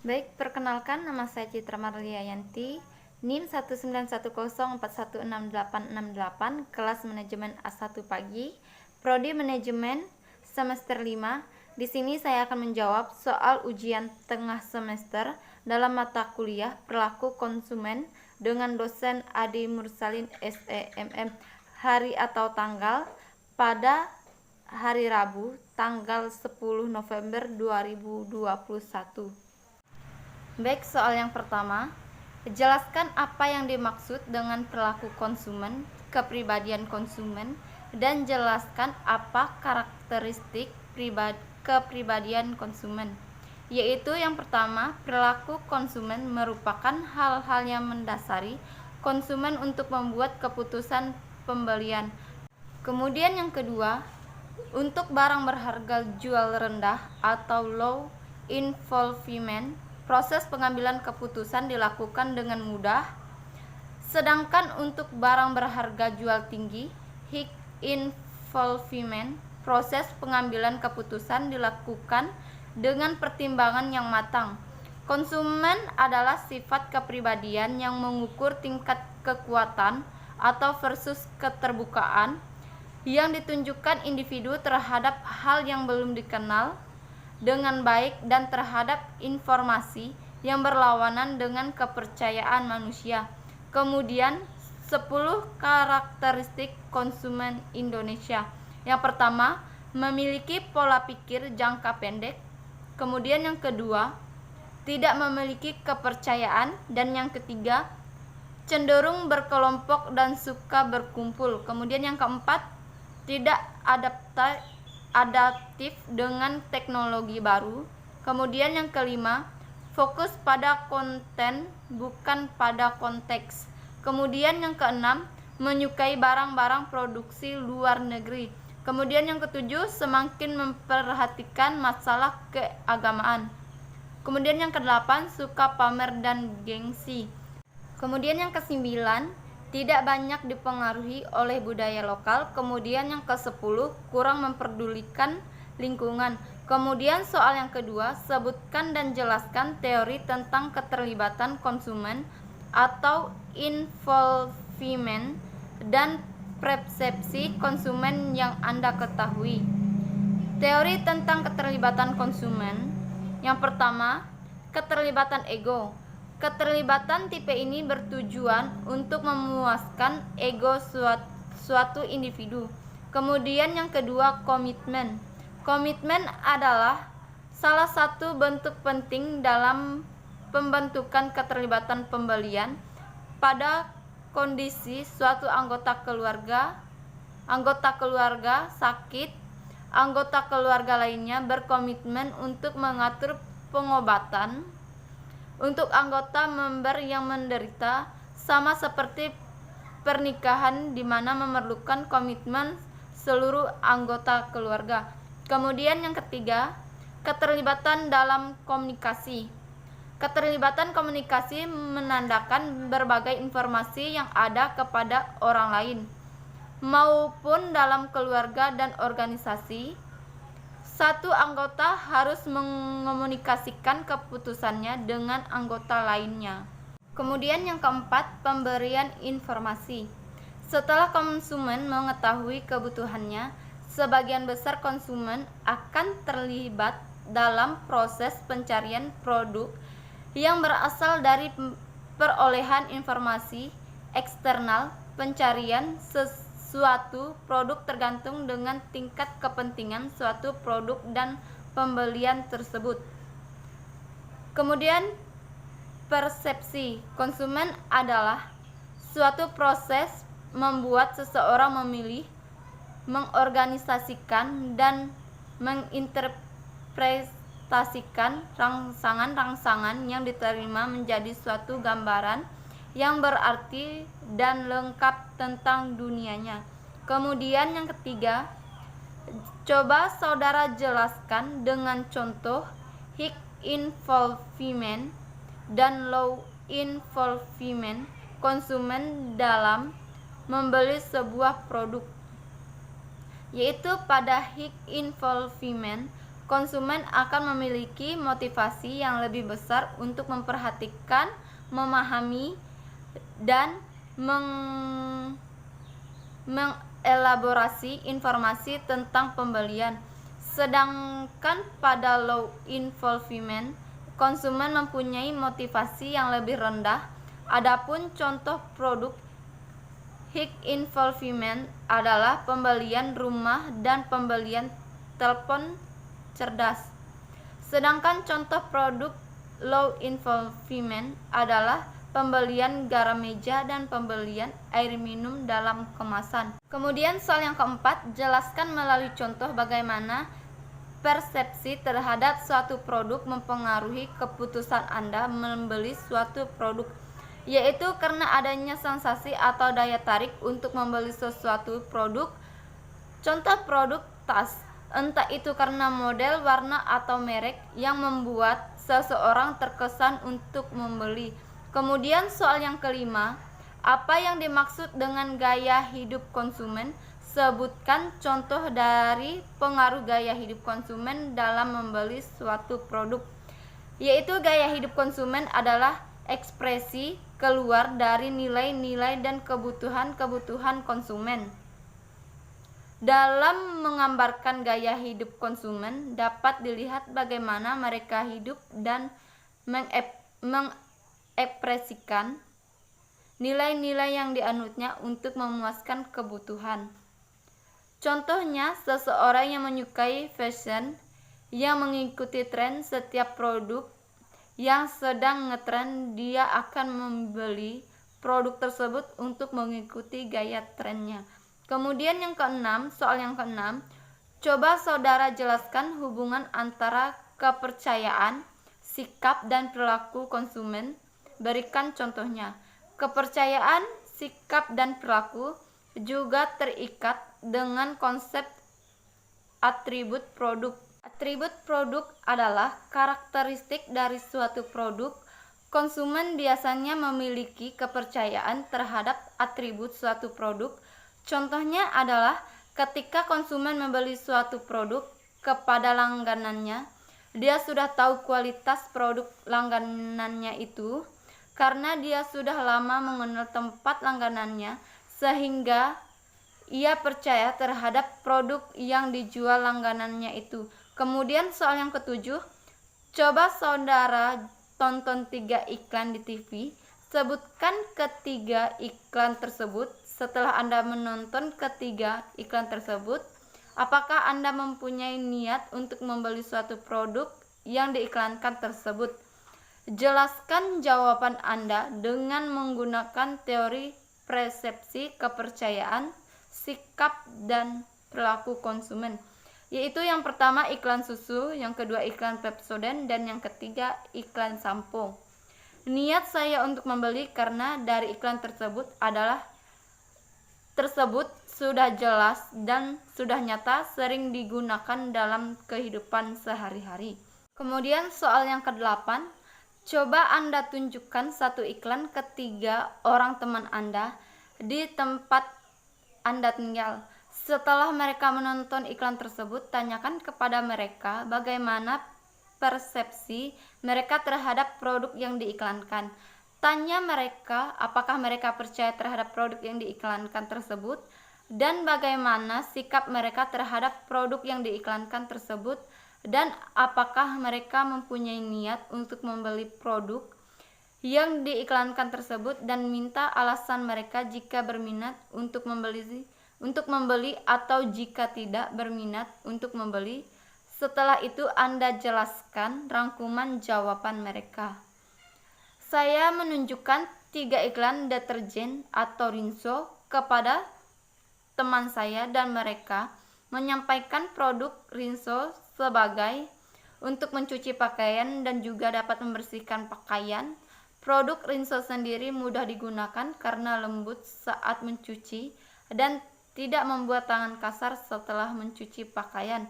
Baik, perkenalkan nama saya Citra Marliayanti, NIM 19104168868, kelas manajemen A1 pagi, prodi manajemen semester 5. Di sini saya akan menjawab soal ujian tengah semester dalam mata kuliah Perilaku Konsumen dengan dosen Adi Mursalin SEMM. Hari atau tanggal pada hari Rabu tanggal 10 November 2021. Baik, soal yang pertama, jelaskan apa yang dimaksud dengan perilaku konsumen, kepribadian konsumen, dan jelaskan apa karakteristik kepribadian konsumen. Yaitu yang pertama, perilaku konsumen merupakan hal-hal yang mendasari konsumen untuk membuat keputusan pembelian. Kemudian yang kedua, untuk barang berharga jual rendah atau low involvement, proses pengambilan keputusan dilakukan dengan mudah. Sedangkan untuk barang berharga jual tinggi, high involvement, proses pengambilan keputusan dilakukan dengan pertimbangan yang matang. Konsumen adalah sifat kepribadian yang mengukur tingkat kekuatan atau versus keterbukaan yang ditunjukkan individu terhadap hal yang belum dikenal dengan baik dan terhadap informasi yang berlawanan dengan kepercayaan manusia. Kemudian 10 karakteristik konsumen Indonesia. Yang pertama, memiliki pola pikir jangka pendek. Kemudian yang kedua, tidak memiliki kepercayaan. Dan yang ketiga, cenderung berkelompok dan suka berkumpul. Kemudian yang keempat, tidak adaptif dengan teknologi baru. Kemudian yang kelima, fokus pada konten bukan pada konteks. Kemudian yang keenam, menyukai barang-barang produksi luar negeri. Kemudian yang ketujuh, semakin memperhatikan masalah keagamaan. Kemudian yang kedelapan, suka pamer dan gengsi. Kemudian yang kesembilan, tidak banyak dipengaruhi oleh budaya lokal. Kemudian yang ke-10, kurang memperdulikan lingkungan. Kemudian soal yang kedua, sebutkan dan jelaskan teori tentang keterlibatan konsumen atau involvement dan persepsi konsumen yang Anda ketahui. Teori tentang keterlibatan konsumen. Yang pertama, keterlibatan ego. Keterlibatan tipe ini bertujuan untuk memuaskan ego suatu individu. Kemudian yang kedua, komitmen. Komitmen adalah salah satu bentuk penting dalam pembentukan keterlibatan pembelian pada kondisi suatu anggota keluarga sakit. Anggota keluarga lainnya berkomitmen untuk mengatur pengobatan untuk anggota member yang menderita, sama seperti pernikahan di mana memerlukan komitmen seluruh anggota keluarga. Kemudian yang ketiga, keterlibatan dalam komunikasi. Keterlibatan komunikasi menandakan berbagai informasi yang ada kepada orang lain maupun dalam keluarga dan organisasi. Satu anggota harus mengomunikasikan keputusannya dengan anggota lainnya. Kemudian yang keempat, pemberian informasi. Setelah konsumen mengetahui kebutuhannya, sebagian besar konsumen akan terlibat dalam proses pencarian produk yang berasal dari perolehan informasi eksternal. Pencarian suatu produk tergantung dengan tingkat kepentingan suatu produk dan pembelian tersebut. Kemudian persepsi konsumen adalah suatu proses membuat seseorang memilih, mengorganisasikan dan menginterpretasikan rangsangan-rangsangan yang diterima menjadi suatu gambaran yang berarti dan lengkap tentang dunianya. Kemudian yang ketiga, coba saudara jelaskan dengan contoh high involvement dan low involvement konsumen dalam membeli sebuah produk. Yaitu pada high involvement, konsumen akan memiliki motivasi yang lebih besar untuk memperhatikan, memahami, dan mengelaborasi informasi tentang pembelian. Sedangkan pada low involvement, konsumen mempunyai motivasi yang lebih rendah. Adapun contoh produk high involvement adalah pembelian rumah dan pembelian telepon cerdas. Sedangkan contoh produk low involvement adalah pembelian garam meja dan pembelian air minum dalam kemasan. Kemudian soal yang keempat, jelaskan melalui contoh bagaimana persepsi terhadap suatu produk mempengaruhi keputusan Anda membeli suatu produk, yaitu karena adanya sensasi atau daya tarik untuk membeli sesuatu produk. Contoh produk tas, entah itu karena model, warna, atau merek yang membuat seseorang terkesan untuk membeli. Kemudian soal yang kelima, apa yang dimaksud dengan gaya hidup konsumen? Sebutkan contoh dari pengaruh gaya hidup konsumen dalam membeli suatu produk. Yaitu gaya hidup konsumen adalah ekspresi keluar dari nilai-nilai dan kebutuhan-kebutuhan konsumen. Dalam menggambarkan gaya hidup konsumen, dapat dilihat bagaimana mereka hidup dan mengekspresikan nilai-nilai yang dianutnya untuk memuaskan kebutuhan. Contohnya, seseorang yang menyukai fashion, yang mengikuti tren setiap produk yang sedang ngetren, dia akan membeli produk tersebut untuk mengikuti gaya trennya. Kemudian yang keenam, soal yang keenam, coba saudara jelaskan hubungan antara kepercayaan, sikap, dan perilaku konsumen. Berikan contohnya. Kepercayaan, sikap, dan perilaku juga terikat dengan konsep atribut produk. Atribut produk adalah karakteristik dari suatu produk. Konsumen biasanya memiliki kepercayaan terhadap atribut suatu produk. Contohnya adalah ketika konsumen membeli suatu produk kepada langganannya, dia sudah tahu kualitas produk langganannya itu karena dia sudah lama mengenal tempat langganannya, sehingga ia percaya terhadap produk yang dijual langganannya itu. Kemudian soal yang ketujuh, coba saudara tonton 3 iklan di TV. Sebutkan ketiga iklan tersebut. Setelah Anda menonton ketiga iklan tersebut, apakah Anda mempunyai niat untuk membeli suatu produk yang diiklankan tersebut? Jelaskan jawaban Anda dengan menggunakan teori persepsi, kepercayaan, sikap, dan perilaku konsumen. Yaitu yang pertama iklan susu, yang kedua iklan Pepsodent, dan yang ketiga iklan sampo. Niat saya untuk membeli karena dari iklan tersebut sudah jelas dan sudah nyata sering digunakan dalam kehidupan sehari-hari. Kemudian soal yang ke-8, coba Anda tunjukkan satu iklan ketiga orang teman Anda di tempat Anda tinggal. Setelah mereka menonton iklan tersebut, tanyakan kepada mereka bagaimana persepsi mereka terhadap produk yang diiklankan. Tanya mereka apakah mereka percaya terhadap produk yang diiklankan tersebut dan bagaimana sikap mereka terhadap produk yang diiklankan tersebut, dan apakah mereka mempunyai niat untuk membeli produk yang diiklankan tersebut, dan minta alasan mereka jika berminat untuk membeli atau jika tidak berminat untuk membeli. Setelah itu Anda jelaskan rangkuman jawaban mereka. Saya menunjukkan 3 iklan deterjen atau rinso kepada teman saya dan mereka menyampaikan produk rinso sebagai untuk mencuci pakaian dan juga dapat membersihkan pakaian. Produk rinso sendiri mudah digunakan karena lembut saat mencuci dan tidak membuat tangan kasar setelah mencuci pakaian,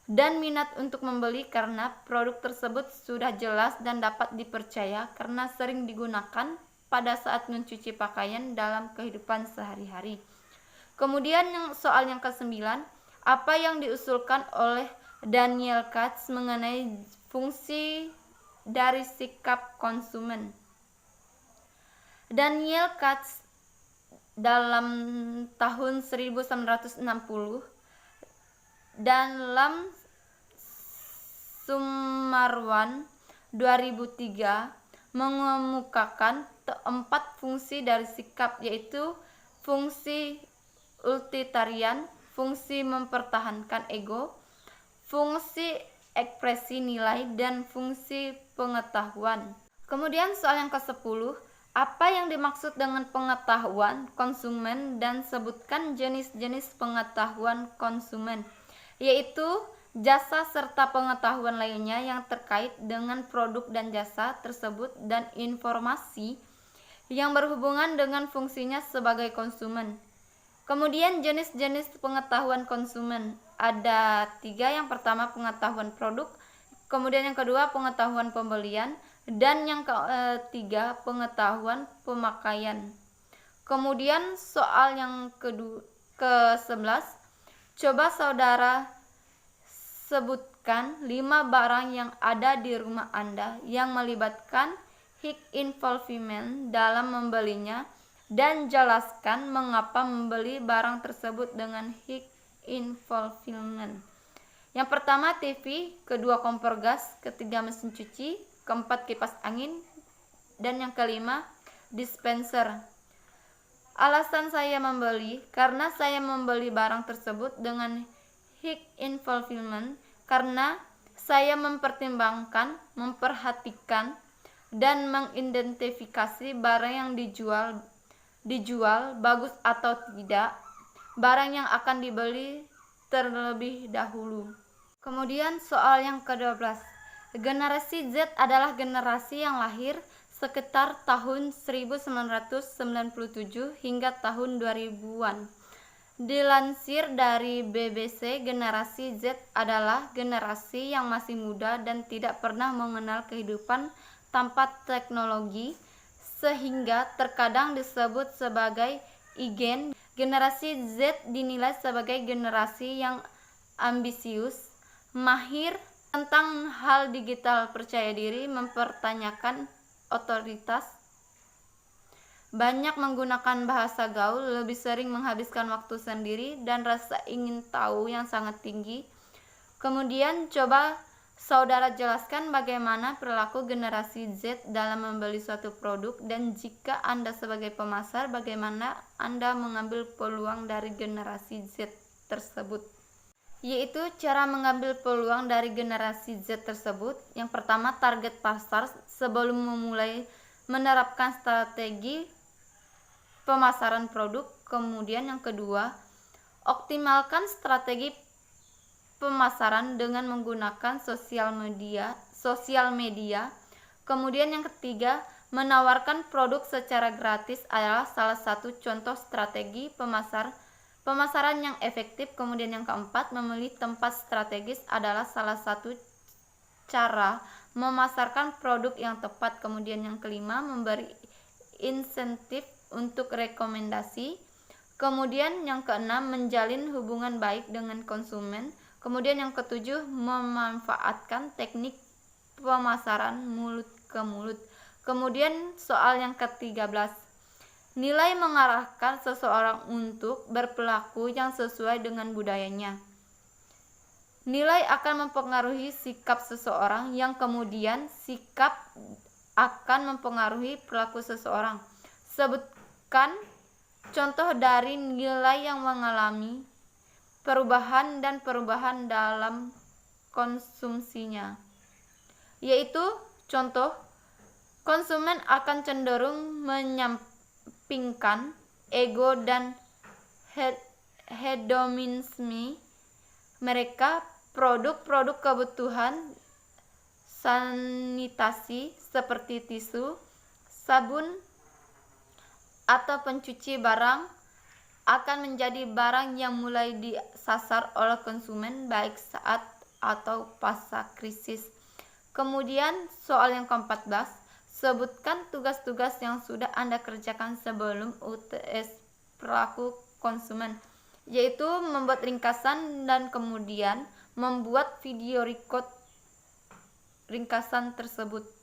dan minat untuk membeli karena produk tersebut sudah jelas dan dapat dipercaya karena sering digunakan pada saat mencuci pakaian dalam kehidupan sehari-hari. Kemudian soal yang ke-9, apa yang diusulkan oleh Daniel Katz mengenai fungsi dari sikap konsumen. Daniel Katz dalam tahun 1960 dalam Sumarwan 2003 mengemukakan 4 fungsi dari sikap, yaitu fungsi utilitarian, fungsi mempertahankan ego, fungsi ekspresi nilai, dan fungsi pengetahuan. Kemudian soal yang ke-10, apa yang dimaksud dengan pengetahuan konsumen dan sebutkan jenis-jenis pengetahuan konsumen, yaitu jasa serta pengetahuan lainnya yang terkait dengan produk dan jasa tersebut dan informasi yang berhubungan dengan fungsinya sebagai konsumen. Kemudian jenis-jenis pengetahuan konsumen ada 3. Yang pertama pengetahuan produk, kemudian yang kedua pengetahuan pembelian, dan yang ketiga pengetahuan pemakaian. Kemudian soal yang ke-11, coba saudara sebutkan 5 barang yang ada di rumah Anda yang melibatkan high involvement dalam membelinya, dan jelaskan mengapa membeli barang tersebut dengan high involvement. Yang pertama TV, kedua kompor gas, ketiga mesin cuci, keempat kipas angin, dan yang kelima dispenser. Alasan saya membeli, karena saya membeli barang tersebut dengan high involvement karena saya mempertimbangkan, memperhatikan, dan mengidentifikasi barang yang dijual bagus atau tidak, barang yang akan dibeli terlebih dahulu. Kemudian soal yang ke-12, generasi Z adalah generasi yang lahir sekitar tahun 1997 hingga tahun 2000-an. Dilansir dari BBC, generasi Z adalah generasi yang masih muda dan tidak pernah mengenal kehidupan tanpa teknologi, sehingga terkadang disebut sebagai Igen. Generasi Z dinilai sebagai generasi yang ambisius, mahir tentang hal digital, percaya diri, mempertanyakan otoritas, banyak menggunakan bahasa gaul, lebih sering menghabiskan waktu sendiri, dan rasa ingin tahu yang sangat tinggi. Kemudian coba saudara jelaskan bagaimana perilaku generasi Z dalam membeli suatu produk, dan jika Anda sebagai pemasar, bagaimana Anda mengambil peluang dari generasi Z tersebut. Yaitu cara mengambil peluang dari generasi Z tersebut. Yang pertama, target pasar sebelum memulai menerapkan strategi pemasaran produk. Kemudian yang kedua, optimalkan strategi pemasaran dengan menggunakan sosial media. Kemudian yang ketiga, menawarkan produk secara gratis adalah salah satu contoh strategi pemasaran yang efektif. Kemudian yang keempat, memilih tempat strategis adalah salah satu cara memasarkan produk yang tepat. Kemudian yang kelima, memberi insentif untuk rekomendasi. Kemudian yang keenam, menjalin hubungan baik dengan konsumen. Kemudian yang ketujuh, memanfaatkan teknik pemasaran mulut ke mulut. Kemudian soal yang ke-13, nilai mengarahkan seseorang untuk berperilaku yang sesuai dengan budayanya. Nilai akan mempengaruhi sikap seseorang, yang kemudian sikap akan mempengaruhi perilaku seseorang. Sebutkan contoh dari nilai yang mengalami perubahan dan perubahan dalam konsumsinya. Yaitu contoh, konsumen akan cenderung menyampingkan ego dan hedonisme mereka. Produk-produk kebutuhan sanitasi seperti tisu, sabun, atau pencuci barang akan menjadi barang yang mulai disasar oleh konsumen baik saat atau pasca krisis. Kemudian soal yang ke-14, sebutkan tugas-tugas yang sudah Anda kerjakan sebelum UTS perilaku konsumen, yaitu membuat ringkasan dan kemudian membuat video record ringkasan tersebut.